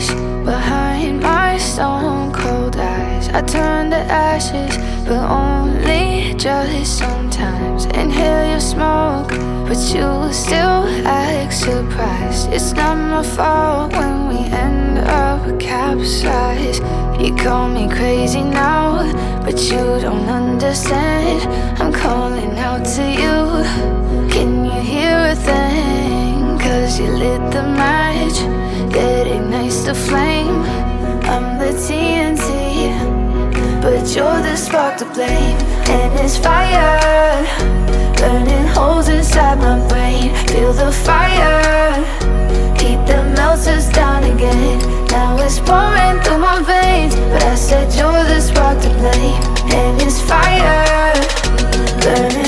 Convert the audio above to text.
face behind my stone cold eyes. I turn to ashes, but only just sometimes. Inhale your smoke, but you still act surprised. It's not my fault when we end up capsized. You call me crazy now, but you don't understand. I'm calling out to you. Can you hear a thing? 'Cause you lit the match that ignites the flame. I'm the TNT, but you're the spark to blame. And it's fire, burning holes inside my brain. Feel the fire, heat that melts us down again. Now it's pouring through my veins, but I said you're the spark to blame. And it's fire, burning